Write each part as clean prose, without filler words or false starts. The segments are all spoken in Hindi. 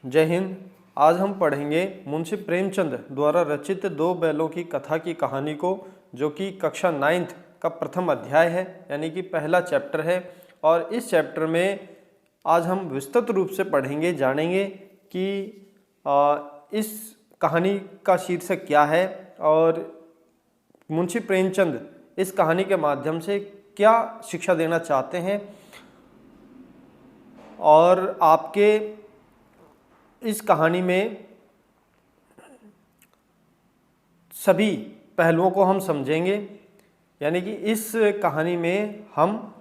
जय हिंद। आज हम पढ़ेंगे मुंशी प्रेमचंद द्वारा रचित दो बैलों की कथा की कहानी को, जो कि कक्षा 9th का प्रथम अध्याय है, यानी कि पहला चैप्टर है। और इस चैप्टर में आज हम विस्तृत रूप से पढ़ेंगे, जानेंगे कि इस कहानी का शीर्षक क्या है और मुंशी प्रेमचंद इस कहानी के माध्यम से क्या शिक्षा देना चाहते हैं। और आपके इस कहानी में सभी पहलुओं को हम समझेंगे, यानी कि इस कहानी में हम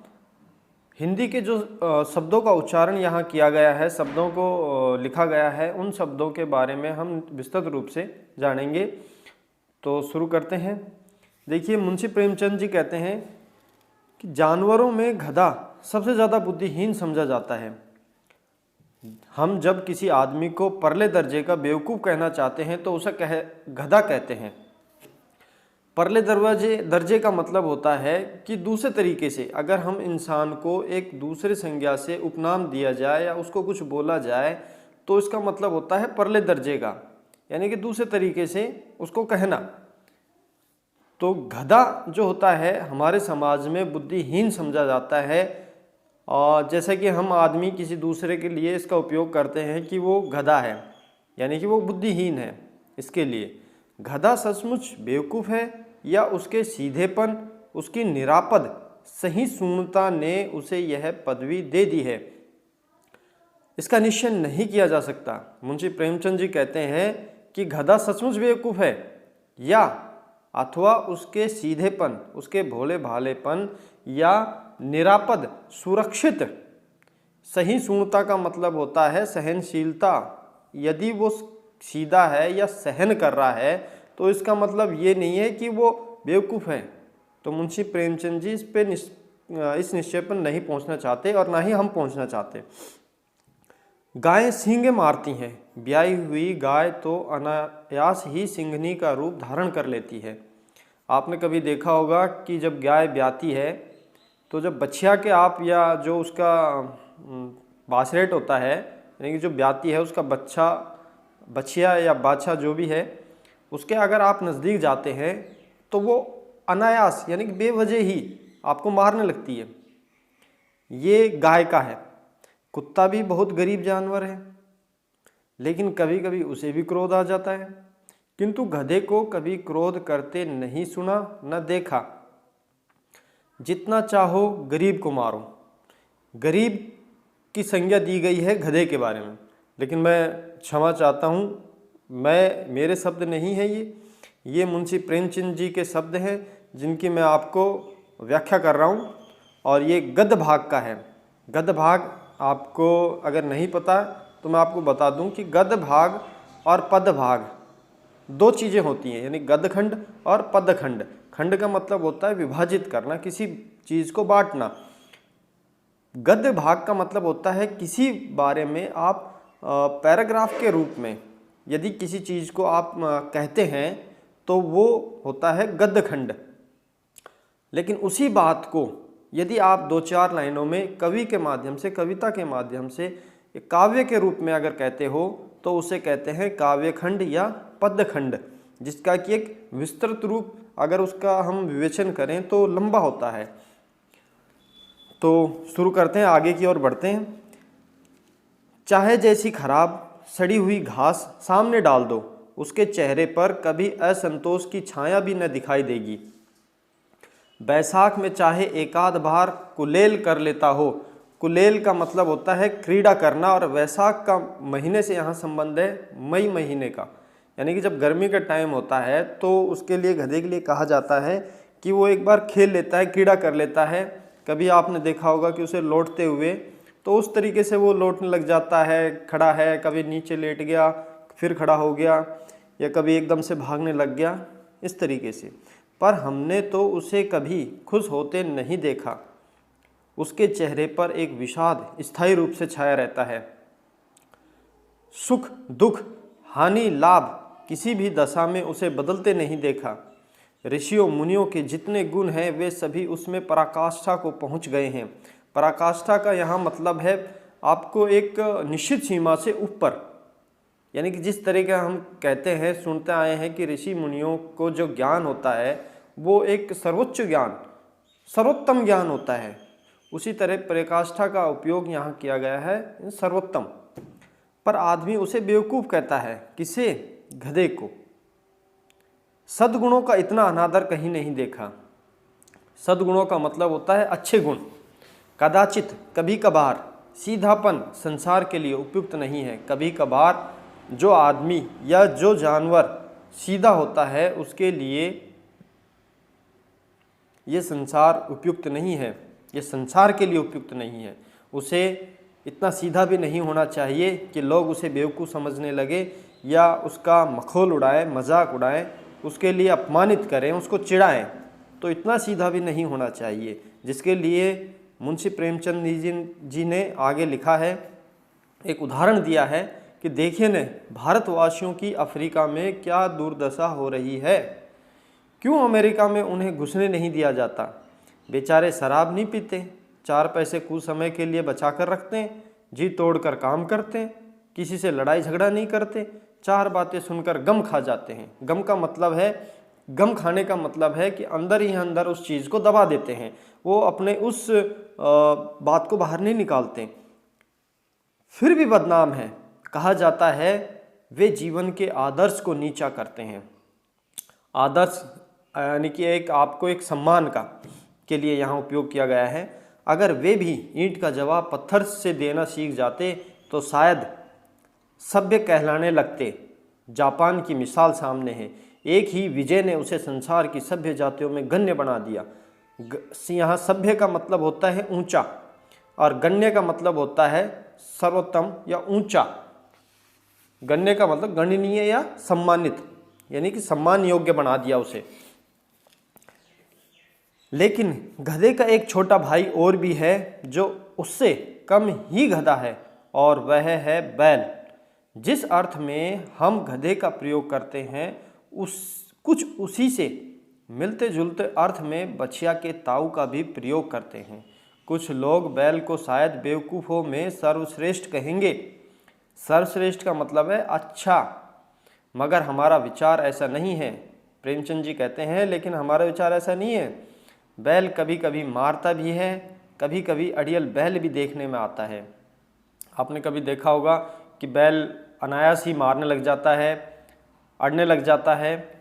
हिंदी के जो शब्दों का उच्चारण यहाँ किया गया है, शब्दों को लिखा गया है, उन शब्दों के बारे में हम विस्तृत रूप से जानेंगे। तो शुरू करते हैं। देखिए, मुंशी प्रेमचंद जी कहते हैं कि जानवरों में गधा सबसे ज़्यादा बुद्धिहीन समझा जाता है। हम जब किसी आदमी को परले दर्जे का बेवकूफ़ कहना चाहते हैं तो उसे गधा कहते हैं। परले दर्जे का मतलब होता है कि दूसरे तरीके से अगर हम इंसान को एक दूसरे संज्ञा से उपनाम दिया जाए या उसको कुछ बोला जाए तो इसका मतलब होता है परले दर्जे का, यानी कि दूसरे तरीके से उसको कहना। तो गधा जो होता है हमारे समाज में बुद्धिहीन समझा जाता है, और जैसे कि हम आदमी किसी दूसरे के लिए इसका उपयोग करते हैं कि वो गधा है, यानी कि वो बुद्धिहीन है। इसके लिए गधा सचमुच बेवकूफ़ है या उसके सीधेपन, उसकी निरापद सहिष्णुता ने उसे यह पदवी दे दी है, इसका निश्चय नहीं किया जा सकता। मुंशी प्रेमचंद जी कहते हैं कि गधा सचमुच बेवकूफ़ है या अथवा उसके सीधेपन, उसके भोले भालेपन या निरापद सुरक्षित। सहिष्णुता का मतलब होता है सहनशीलता। यदि वो सीधा है या सहन कर रहा है तो इसका मतलब ये नहीं है कि वो बेवकूफ़ है। तो मुंशी प्रेमचंद जी इस निश्चय पर नहीं पहुंचना चाहते और ना ही हम पहुंचना चाहते। गायें सींगे मारती हैं, ब्याई हुई गाय तो अनायास ही सिंघनी का रूप धारण कर लेती है। आपने कभी देखा होगा कि जब गाय ब्याती है तो जब बछिया के आप या जो उसका बाछरेट होता है, यानी कि जो ब्याती है उसका बछिया या बाछा जो भी है, उसके अगर आप नज़दीक जाते हैं तो वो अनायास यानी कि बेवजह ही आपको मारने लगती है। ये गाय का है। कुत्ता भी बहुत गरीब जानवर है, लेकिन कभी कभी उसे भी क्रोध आ जाता है, किंतु गधे को कभी क्रोध करते नहीं सुना न देखा। जितना चाहो गरीब को मारो, गरीब की संज्ञा दी गई है गधे के बारे में। लेकिन मैं क्षमा चाहता हूँ, मेरे शब्द नहीं है ये मुंशी प्रेमचंद जी के शब्द हैं जिनकी मैं आपको व्याख्या कर रहा हूँ। और ये गद्य भाग का है। गद्य भाग आपको अगर नहीं पता तो मैं आपको बता दूं कि गद्य भाग और पद भाग दो चीज़ें होती हैं, यानी गद्य खंड और पद खंड। खंड का मतलब होता है विभाजित करना, किसी चीज़ को बांटना। गद्य भाग का मतलब होता है किसी बारे में आप पैराग्राफ के रूप में यदि किसी चीज़ को आप कहते हैं तो वो होता है गद्य खंड। लेकिन उसी बात को यदि आप 2-4 लाइनों में कवि के माध्यम से, कविता के माध्यम से, काव्य के रूप में अगर कहते हो तो उसे कहते हैं काव्य खंड या पद्य खंड, जिसका कि एक विस्तृत रूप अगर उसका हम विवेचन करें तो लंबा होता है। तो शुरू करते हैं, आगे की ओर बढ़ते हैं। चाहे जैसी खराब सड़ी हुई घास सामने डाल दो, उसके चेहरे पर कभी असंतोष की छाया भी न दिखाई देगी। बैसाख में चाहे एकाध बार कुलेल कर लेता हो, कुलेल का मतलब होता है क्रीड़ा करना, और वैशाख का महीने से यहाँ संबंध है मई महीने का, यानी कि जब गर्मी का टाइम होता है तो उसके लिए गधे के लिए कहा जाता है कि वो एक बार खेल लेता है, क्रीड़ा कर लेता है। कभी आपने देखा होगा कि उसे लौटते हुए तो उस तरीके से वो लौटने लग जाता है, खड़ा है, कभी नीचे लेट गया फिर खड़ा हो गया, या कभी एकदम से भागने लग गया, इस तरीके से। पर हमने तो उसे कभी खुश होते नहीं देखा। उसके चेहरे पर एक विषाद स्थायी रूप से छाया रहता है। सुख दुख हानि लाभ किसी भी दशा में उसे बदलते नहीं देखा। ऋषियों मुनियों के जितने गुण हैं वे सभी उसमें पराकाष्ठा को पहुंच गए हैं। पराकाष्ठा का यहाँ मतलब है आपको एक निश्चित सीमा से ऊपर, यानी कि जिस तरह का हम कहते हैं, सुनते आए हैं कि ऋषि मुनियों को जो ज्ञान होता है वो एक सर्वोच्च ज्ञान, सर्वोत्तम ज्ञान होता है, उसी तरह पराकाष्ठा का उपयोग यहाँ किया गया है सर्वोत्तम। पर आदमी उसे बेवकूफ़ कहता है, किसे? गधे को। सद्गुणों का इतना अनादर कहीं नहीं देखा। सद्गुणों का मतलब होता है अच्छे गुण। कदाचित, कभी कभार। सीधापन संसार के लिए उपयुक्त नहीं है। कभी कभार जो आदमी या जो जानवर सीधा होता है उसके लिए ये संसार उपयुक्त नहीं है, ये संसार के लिए उपयुक्त नहीं है। उसे इतना सीधा भी नहीं होना चाहिए कि लोग उसे बेवकूफ़ समझने लगे या उसका मखौल उड़ाएं, मजाक उड़ाएं, उसके लिए अपमानित करें, उसको चिढ़ाएं। तो इतना सीधा भी नहीं होना चाहिए, जिसके लिए मुंशी प्रेमचंद जी ने आगे लिखा है, एक उदाहरण दिया है कि देखिए न, भारतवासियों की अफ्रीका में क्या दुर्दशा हो रही है। क्यों अमेरिका में उन्हें घुसने नहीं दिया जाता? बेचारे शराब नहीं पीते, 4 पैसे कुछ समय के लिए बचा कर रखते हैं, जी तोड़कर काम करते हैं, किसी से लड़ाई झगड़ा नहीं करते, 4 बातें सुनकर गम खा जाते हैं। गम का मतलब है, गम खाने का मतलब है कि अंदर ही अंदर उस चीज़ को दबा देते हैं, वो अपने उस बात को बाहर नहीं निकालते। फिर भी बदनाम है। कहा जाता है वे जीवन के आदर्श को नीचा करते हैं। आदर्श यानी कि एक आपको एक सम्मान का के लिए यहाँ उपयोग किया गया है। अगर वे भी ईंट का जवाब पत्थर से देना सीख जाते तो शायद सभ्य कहलाने लगते। जापान की मिसाल सामने है। एक ही विजय ने उसे संसार की सभ्य जातियों में गण्य बना दिया। यहाँ सभ्य का मतलब होता है ऊंचा और गण्य का मतलब होता है सर्वोत्तम या ऊंचा। गण्य का मतलब गणनीय या सम्मानित, यानी कि सम्मान योग्य बना दिया उसे। लेकिन गधे का एक छोटा भाई और भी है जो उससे कम ही गधा है, और वह है बैल। जिस अर्थ में हम गधे का प्रयोग करते हैं कुछ उसी से मिलते जुलते अर्थ में बछिया के ताऊ का भी प्रयोग करते हैं। कुछ लोग बैल को शायद बेवकूफ़ों में सर्वश्रेष्ठ कहेंगे। सर्वश्रेष्ठ का मतलब है अच्छा, मगर हमारा विचार ऐसा नहीं है। प्रेमचंद जी कहते हैं लेकिन हमारा विचार ऐसा नहीं है। बैल कभी कभी मारता भी है, कभी कभी अड़ियल बैल भी देखने में आता है। आपने कभी देखा होगा कि बैल अनायास ही मारने लग जाता है, अड़ने लग जाता है,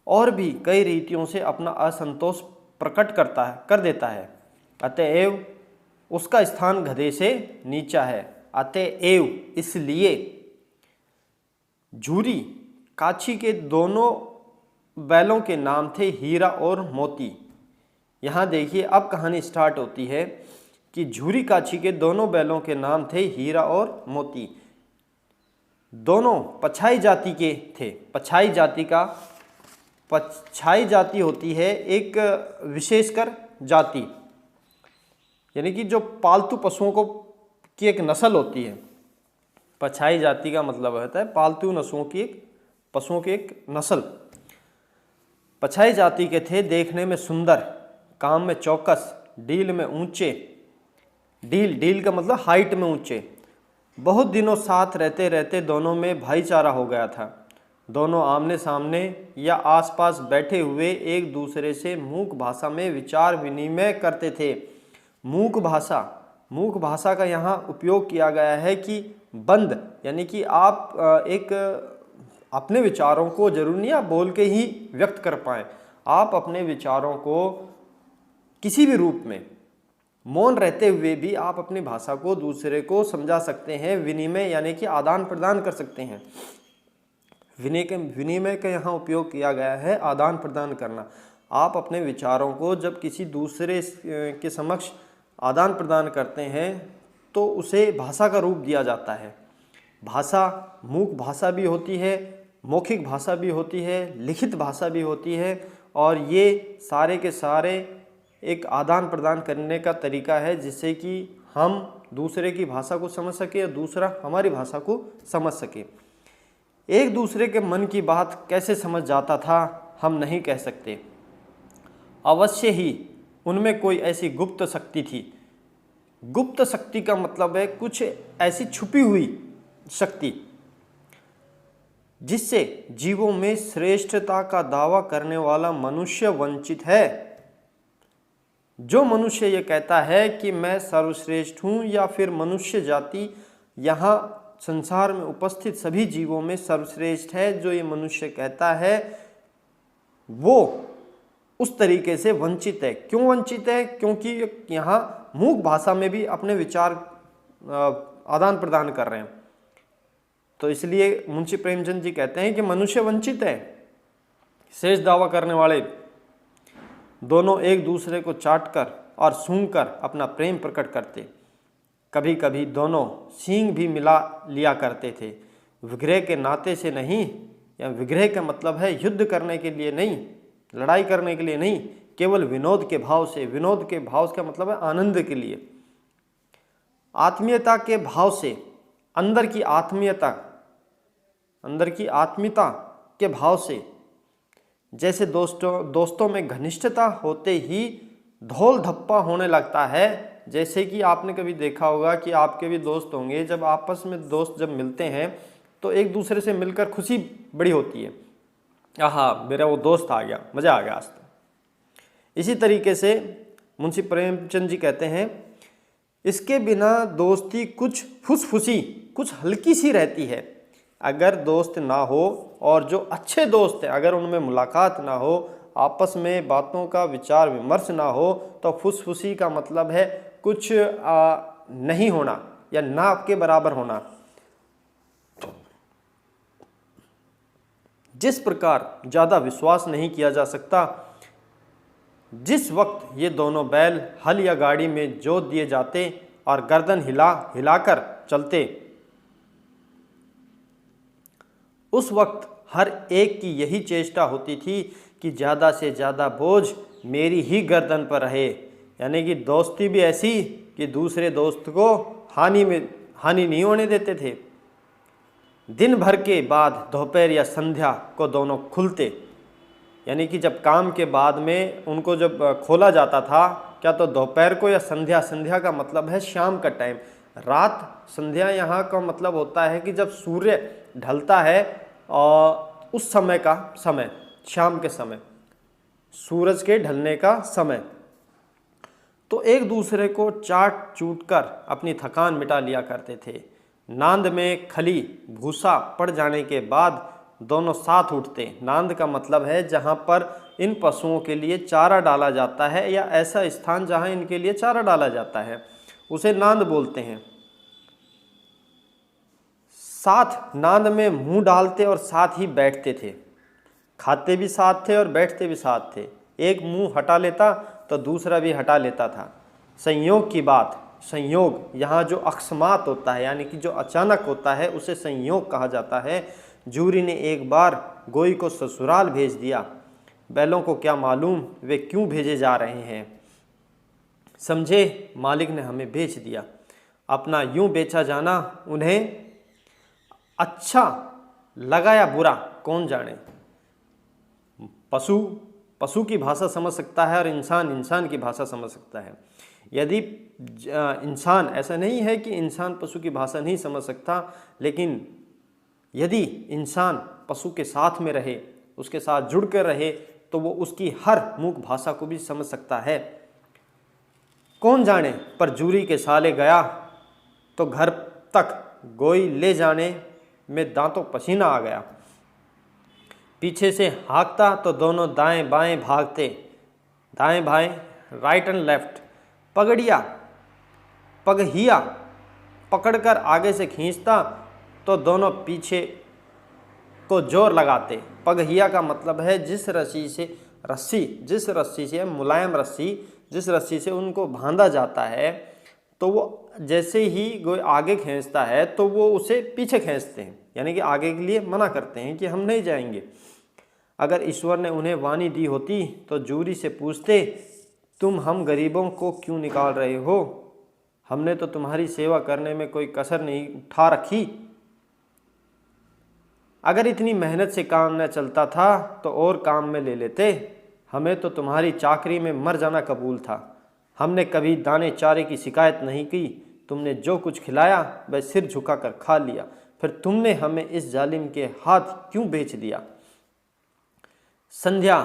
और भी कई रीतियों से अपना असंतोष प्रकट कर देता है। अतएव उसका स्थान गधे से नीचा है। अतएव इसलिए झूरी काछी के दोनों बैलों के नाम थे हीरा और मोती। यहाँ देखिए अब कहानी स्टार्ट होती है कि झूरी काछी के दोनों बैलों के नाम थे हीरा और मोती। दोनों पछाई जाति के थे। पछाई जाति होती है एक विशेषकर जाति, यानी कि जो पालतू पशुओं को की एक नस्ल होती है। पछाई जाति का मतलब होता है पालतू पशुओं की एक नस्ल। पछाई जाति के थे, देखने में सुंदर, काम में चौकस, डील में ऊंचे। डील का मतलब हाइट में ऊंचे। बहुत दिनों साथ रहते रहते दोनों में भाईचारा हो गया था। दोनों आमने सामने या आसपास बैठे हुए एक दूसरे से मूक भाषा में विचार विनिमय करते थे। मूक भाषा का यहाँ उपयोग किया गया है कि बंद, यानी कि आप एक अपने विचारों को जरूर नहीं आप बोल के ही व्यक्त कर पाएँ। आप अपने विचारों को किसी भी रूप में मौन रहते हुए भी आप अपनी भाषा को दूसरे को समझा सकते हैं। विनिमय यानी कि आदान प्रदान कर सकते हैं। विनिमय का यहाँ उपयोग किया गया है आदान प्रदान करना। आप अपने विचारों को जब किसी दूसरे के समक्ष आदान प्रदान करते हैं तो उसे भाषा का रूप दिया जाता है। भाषा मूक भाषा भी होती है, मौखिक भाषा भी होती है, लिखित भाषा भी होती है, और ये सारे के सारे एक आदान प्रदान करने का तरीका है जिससे कि हम दूसरे की भाषा को समझ सके और दूसरा हमारी भाषा को समझ सके। एक दूसरे के मन की बात कैसे समझ जाता था हम नहीं कह सकते। अवश्य ही उनमें कोई ऐसी गुप्त शक्ति थी। गुप्त शक्ति का मतलब है कुछ ऐसी छुपी हुई शक्ति। जिससे जीवों में श्रेष्ठता का दावा करने वाला मनुष्य वंचित है। जो मनुष्य ये कहता है कि मैं सर्वश्रेष्ठ हूँ या फिर मनुष्य जाति यहाँ संसार में उपस्थित सभी जीवों में सर्वश्रेष्ठ है, जो ये मनुष्य कहता है वो उस तरीके से वंचित है। क्यों वंचित है? क्योंकि यहाँ मूक भाषा में भी अपने विचार आदान प्रदान कर रहे हैं। तो इसलिए मुंशी प्रेमचंद जी कहते हैं कि मनुष्य वंचित है। शेष दावा करने वाले दोनों एक दूसरे को चाटकर और सूंघकर अपना प्रेम प्रकट करते। कभी कभी दोनों सींग भी मिला लिया करते थे, विग्रह के नाते से नहीं, या विग्रह का मतलब है युद्ध करने के लिए नहीं, लड़ाई करने के लिए नहीं, केवल विनोद के भाव से। विनोद के भाव का मतलब है आनंद के लिए, आत्मीयता के भाव से, अंदर की आत्मीयता के भाव से। जैसे दोस्तों में घनिष्ठता होते ही धौल धप्पा होने लगता है। जैसे कि आपने कभी देखा होगा कि आपके भी दोस्त होंगे, जब आपस में दोस्त जब मिलते हैं तो एक दूसरे से मिलकर खुशी बड़ी होती है, आहा मेरा वो दोस्त आ गया, मज़ा आ गया आज तो। इसी तरीके से मुंशी प्रेमचंद जी कहते हैं, इसके बिना दोस्ती कुछ फुसफुसी, कुछ हल्की सी रहती है। अगर दोस्त ना हो और जो अच्छे दोस्त हैं अगर उनमें मुलाकात ना हो, आपस में बातों का विचार विमर्श ना हो, तो फुसफुसी का मतलब है कुछ नहीं होना या ना के बराबर होना। जिस प्रकार ज़्यादा विश्वास नहीं किया जा सकता, जिस वक्त ये दोनों बैल हल या गाड़ी में जोत दिए जाते और गर्दन हिलाकर चलते, उस वक्त हर एक की यही चेष्टा होती थी कि ज़्यादा से ज़्यादा बोझ मेरी ही गर्दन पर रहे। यानी कि दोस्ती भी ऐसी कि दूसरे दोस्त को हानि नहीं होने देते थे। दिन भर के बाद दोपहर या संध्या को दोनों खुलते, यानी कि जब काम के बाद में उनको जब खोला जाता था, क्या तो दोपहर को या संध्या का मतलब है शाम का टाइम। रात संध्या यहाँ का मतलब होता है कि जब सूर्य ढलता है और उस समय का समय, शाम के समय, सूरज के ढलने का समय। तो एक दूसरे को चाट चूट कर अपनी थकान मिटा लिया करते थे। नांद में खली भूसा पड़ जाने के बाद दोनों साथ उठते। नांद का मतलब है जहाँ पर इन पशुओं के लिए चारा डाला जाता है या ऐसा स्थान जहाँ इनके लिए चारा डाला जाता है, उसे नांद बोलते हैं। साथ नांद में मुंह डालते और साथ ही बैठते थे। खाते भी साथ थे और बैठते भी साथ थे। एक मुंह हटा लेता तो दूसरा भी हटा लेता था। संयोग की बात, संयोग यहाँ जो अकस्मात होता है यानी कि जो अचानक होता है उसे संयोग कहा जाता है। जूरी ने एक बार गोई को ससुराल भेज दिया। बैलों को क्या मालूम वे क्यों भेजे जा रहे हैं। समझे मालिक ने हमें बेच दिया। अपना यूं बेचा जाना उन्हें अच्छा लगा या बुरा कौन जाने। पशु की भाषा समझ सकता है और इंसान की भाषा समझ सकता है। यदि इंसान, ऐसा नहीं है कि इंसान पशु की भाषा नहीं समझ सकता, लेकिन यदि इंसान पशु के साथ में रहे, उसके साथ जुड़ कर रहे, तो वो उसकी हर मूक भाषा को भी समझ सकता है। कौन जाने, पर जूरी के साले गया तो घर तक गोई ले जाने में दांतों पसीना आ गया। पीछे से हाँकता तो दोनों दाएं बाएं भागते, दाएं बाएं, राइट एंड लेफ्ट। पगहिया पकड़कर आगे से खींचता तो दोनों पीछे को जोर लगाते। पगहिया का मतलब है जिस रस्सी से मुलायम रस्सी, जिस रस्सी से उनको बांधा जाता है, तो वो जैसे ही कोई आगे खींचता है तो वो उसे पीछे खींचते हैं, यानी कि आगे के लिए मना करते हैं कि हम नहीं जाएंगे। अगर ईश्वर ने उन्हें वाणी दी होती तो जूरी से पूछते, तुम हम गरीबों को क्यों निकाल रहे हो? हमने तो तुम्हारी सेवा करने में कोई कसर नहीं उठा रखी। अगर इतनी मेहनत से काम न चलता था तो और काम में ले लेते। हमें तो तुम्हारी चाकरी में मर जाना कबूल था। हमने कभी दाने चारे की शिकायत नहीं की। तुमने जो कुछ खिलाया वह सिर झुकाकर खा लिया, फिर तुमने हमें इस जालिम के हाथ क्यों बेच दिया। संध्या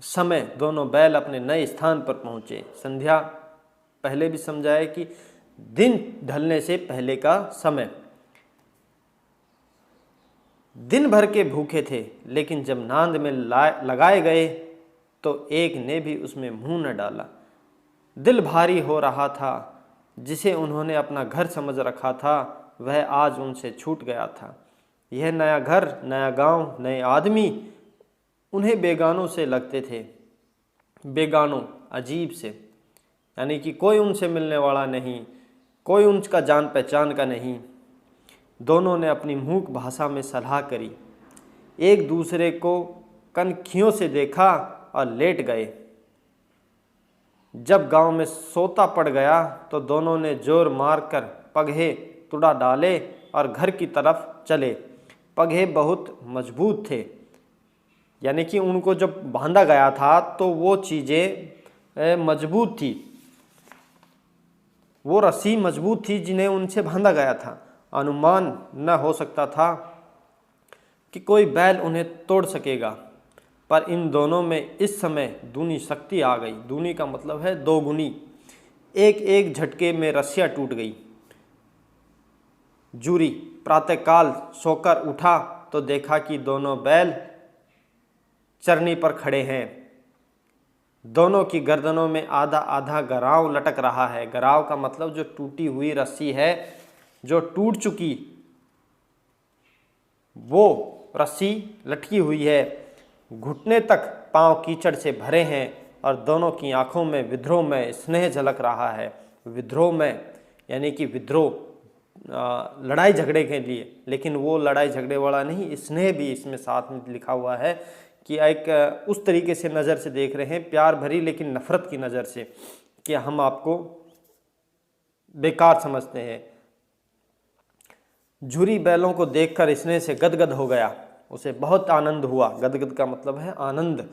समय दोनों बैल अपने नए स्थान पर पहुंचे। संध्या पहले भी समझाया कि दिन ढलने से पहले का समय। दिन भर के भूखे थे, लेकिन जब नांद में लगाए गए तो एक ने भी उसमें मुंह न डाला। दिल भारी हो रहा था। जिसे उन्होंने अपना घर समझ रखा था वह आज उनसे छूट गया था। यह नया घर, नया गांव, नए आदमी उन्हें बेगानों से लगते थे। बेगानों, अजीब से, यानी कि कोई उनसे मिलने वाला नहीं, कोई उनका जान पहचान का नहीं। दोनों ने अपनी मूक भाषा में सलाह करी, एक दूसरे को कनखियों से देखा और लेट गए। जब गांव में सोता पड़ गया तो दोनों ने जोर मारकर पगहे तुड़ा डाले और घर की तरफ चले। पगहे बहुत मजबूत थे, यानी कि उनको जब बांधा गया था तो वो चीज़ें मजबूत थी, वो रस्सी मजबूत थी जिन्हें उनसे बांधा गया था। अनुमान न हो सकता था कि कोई बैल उन्हें तोड़ सकेगा, पर इन दोनों में इस समय दूनी शक्ति आ गई। दूनी का मतलब है दोगुनी। एक एक झटके में रस्सियाँ टूट गई। जूरी प्रातःकाल सोकर उठा तो देखा कि दोनों बैल चरनी पर खड़े हैं। दोनों की गर्दनों में आधा आधा गराव लटक रहा है। गराव का मतलब जो टूटी हुई रस्सी है, जो टूट चुकी, वो रस्सी लटकी हुई है। घुटने तक पांव कीचड़ से भरे हैं और दोनों की आंखों में विद्रोह में स्नेह झलक रहा है। विद्रोह में यानी कि विद्रोह लड़ाई झगड़े के लिए, लेकिन वो लड़ाई झगड़े वाला नहीं, स्नेह भी इसमें साथ में लिखा हुआ है कि एक उस तरीके से नज़र से देख रहे हैं, प्यार भरी लेकिन नफ़रत की नज़र से, कि हम आपको बेकार समझते हैं। झुरी बैलों को देखकर स्नेह से गदगद हो गया। उसे बहुत आनंद हुआ। गदगद का मतलब है आनंद,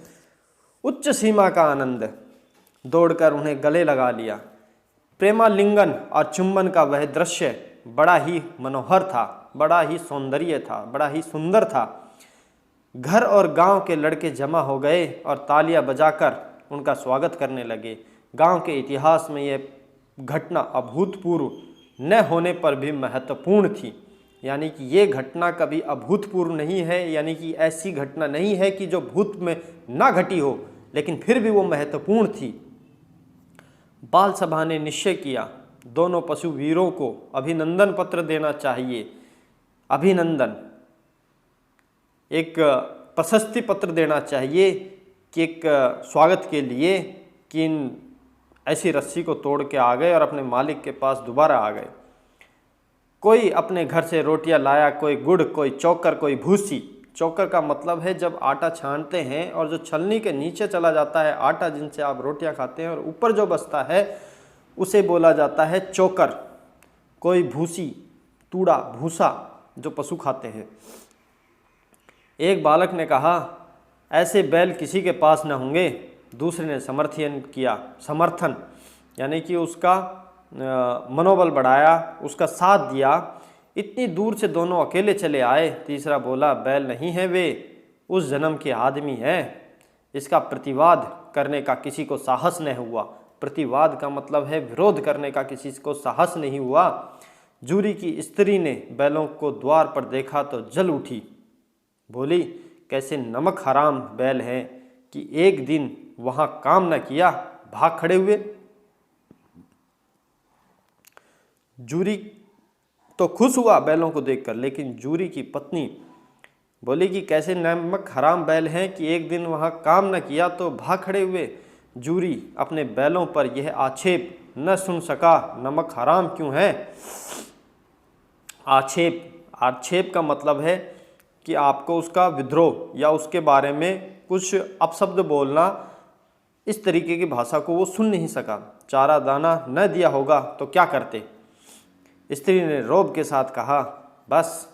उच्च सीमा का आनंद। दौड़कर उन्हें गले लगा लिया। प्रेमालिंगन और चुंबन का वह दृश्य बड़ा ही मनोहर था, बड़ा ही सौंदर्य था, बड़ा ही सुंदर था। घर और गांव के लड़के जमा हो गए और तालियां बजाकर उनका स्वागत करने लगे। गांव के इतिहास में यह घटना अभूतपूर्व न होने पर भी महत्वपूर्ण थी, यानी कि ये घटना कभी अभूतपूर्व नहीं है, यानी कि ऐसी घटना नहीं है कि जो भूत में ना घटी हो, लेकिन फिर भी वो महत्वपूर्ण थी। बाल सभा ने निश्चय किया, दोनों पशु वीरों को अभिनंदन पत्र देना चाहिए। अभिनंदन, एक प्रशस्ति पत्र देना चाहिए कि एक स्वागत के लिए कि इन ऐसी रस्सी को तोड़ के आ गए और अपने मालिक के पास दोबारा आ गए। कोई अपने घर से रोटियां लाया, कोई गुड़, कोई चोकर, कोई भूसी। चोकर का मतलब है जब आटा छानते हैं और जो छलनी के नीचे चला जाता है आटा, जिनसे आप रोटियां खाते हैं, और ऊपर जो बचता है उसे बोला जाता है चोकर। कोई भूसी, तूड़ा, भूसा जो पशु खाते हैं। एक बालक ने कहा, ऐसे बैल किसी के पास न होंगे। दूसरे ने समर्थन यानी कि उसका मनोबल बढ़ाया, उसका साथ दिया। इतनी दूर से दोनों अकेले चले आए। तीसरा बोला, बैल नहीं है, वे उस जन्म के आदमी हैं। इसका प्रतिवाद करने का किसी को साहस नहीं हुआ। प्रतिवाद का मतलब है विरोध करने का किसी को साहस नहीं हुआ। जूरी की स्त्री ने बैलों को द्वार पर देखा तो जल उठी। बोली, कैसे नमक हराम बैल हैं कि एक दिन वहां काम न किया, भाग खड़े हुए। जूरी तो खुश हुआ बैलों को देखकर, लेकिन जूरी की पत्नी बोली कि कैसे नमक हराम बैल हैं कि एक दिन वहां काम न किया तो भाग खड़े हुए। जूरी अपने बैलों पर यह आक्षेप न सुन सका, नमक हराम क्यों है। आक्षेप का मतलब है कि आपको उसका विद्रोह या उसके बारे में कुछ अपशब्द बोलना, इस तरीके की भाषा को वो सुन नहीं सका। चारा दाना न दिया होगा तो क्या करते। स्त्री ने रोब के साथ कहा, बस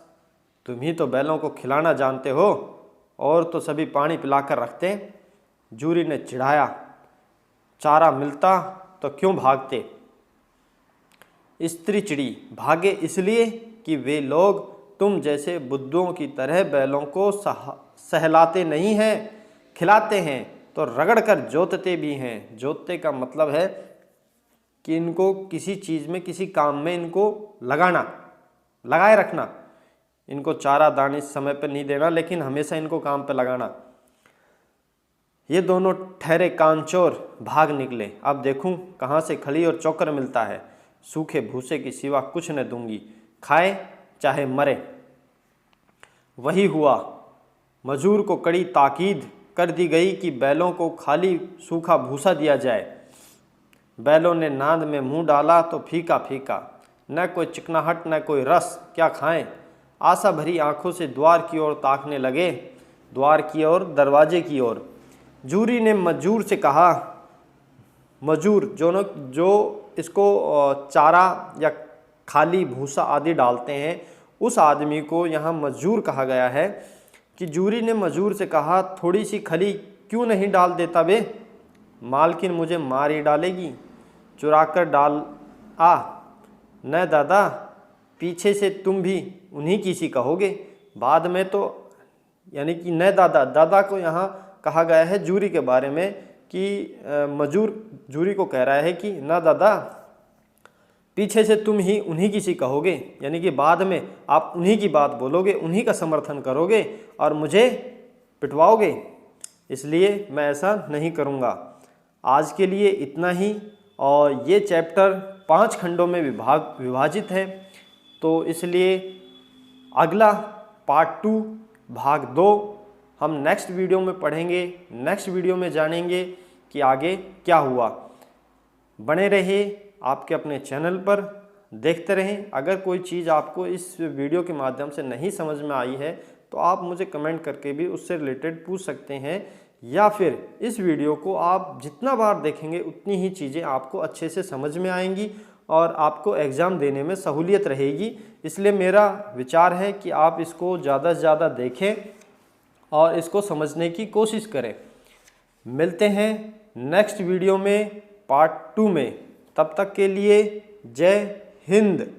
तुम ही तो बैलों को खिलाना जानते हो, और तो सभी पानी पिलाकर रखते। जूरी ने चिढ़ाया, चारा मिलता तो क्यों भागते। स्त्री चिड़ी, भागे इसलिए कि वे लोग तुम जैसे बुद्धों की तरह बैलों को सहलाते नहीं हैं, खिलाते हैं तो रगड़ कर जोतते भी हैं। जोतते का मतलब है कि इनको किसी चीज़ में, किसी काम में इनको लगाना, लगाए रखना। इनको चारा दाने समय पर नहीं देना, लेकिन हमेशा इनको काम पर लगाना। ये दोनों ठहरे कानचोर, भाग निकले। अब देखूं कहाँ से खली और चोकर मिलता है। सूखे भूसे की सिवा कुछ न दूंगी, खाए चाहे मरे। वही हुआ। मजूर को कड़ी ताकीद कर दी गई कि बैलों को खाली सूखा भूसा दिया जाए। बैलों ने नांद में मुंह डाला तो फीका फीका, न कोई चिकनाहट न कोई रस, क्या खाएं। आशा भरी आंखों से द्वार की ओर ताकने लगे, द्वार की ओर, दरवाजे की ओर। जूरी ने मजूर से कहा, मजूर जो इसको चारा या खाली भूसा आदि डालते हैं, उस आदमी को यहाँ मजूर कहा गया है, कि जूरी ने मजूर से कहा, थोड़ी सी खली क्यों नहीं डाल देता बे? मालकिन मुझे मार ही डालेगी। चुरा कर डाल आ। न दादा, पीछे से तुम भी उन्हीं की सी कहोगे बाद में तो, यानी कि न दादा, दादा को यहाँ कहा गया है जूरी के बारे में, कि मजूर जूरी को कह रहा है कि न दादा, पीछे से तुम ही उन्हीं की सी कहोगे, यानी कि बाद में आप उन्हीं की बात बोलोगे, उन्हीं का समर्थन करोगे और मुझे पिटवाओगे, इसलिए मैं ऐसा नहीं करूँगा। आज के लिए इतना ही। और ये चैप्टर 5 खंडों में विभाजित है, तो इसलिए अगला पार्ट 2 भाग 2 हम नेक्स्ट वीडियो में पढ़ेंगे। नेक्स्ट वीडियो में जानेंगे कि आगे क्या हुआ। बने रहिए आपके अपने चैनल पर, देखते रहें। अगर कोई चीज़ आपको इस वीडियो के माध्यम से नहीं समझ में आई है तो आप मुझे कमेंट करके भी उससे रिलेटेड पूछ सकते हैं, या फिर इस वीडियो को आप जितना बार देखेंगे उतनी ही चीज़ें आपको अच्छे से समझ में आएंगी और आपको एग्ज़ाम देने में सहूलियत रहेगी। इसलिए मेरा विचार है कि आप इसको ज़्यादा से ज़्यादा देखें और इसको समझने की कोशिश करें। मिलते हैं नेक्स्ट वीडियो में पार्ट 2 में। तब तक के लिए जय हिंद।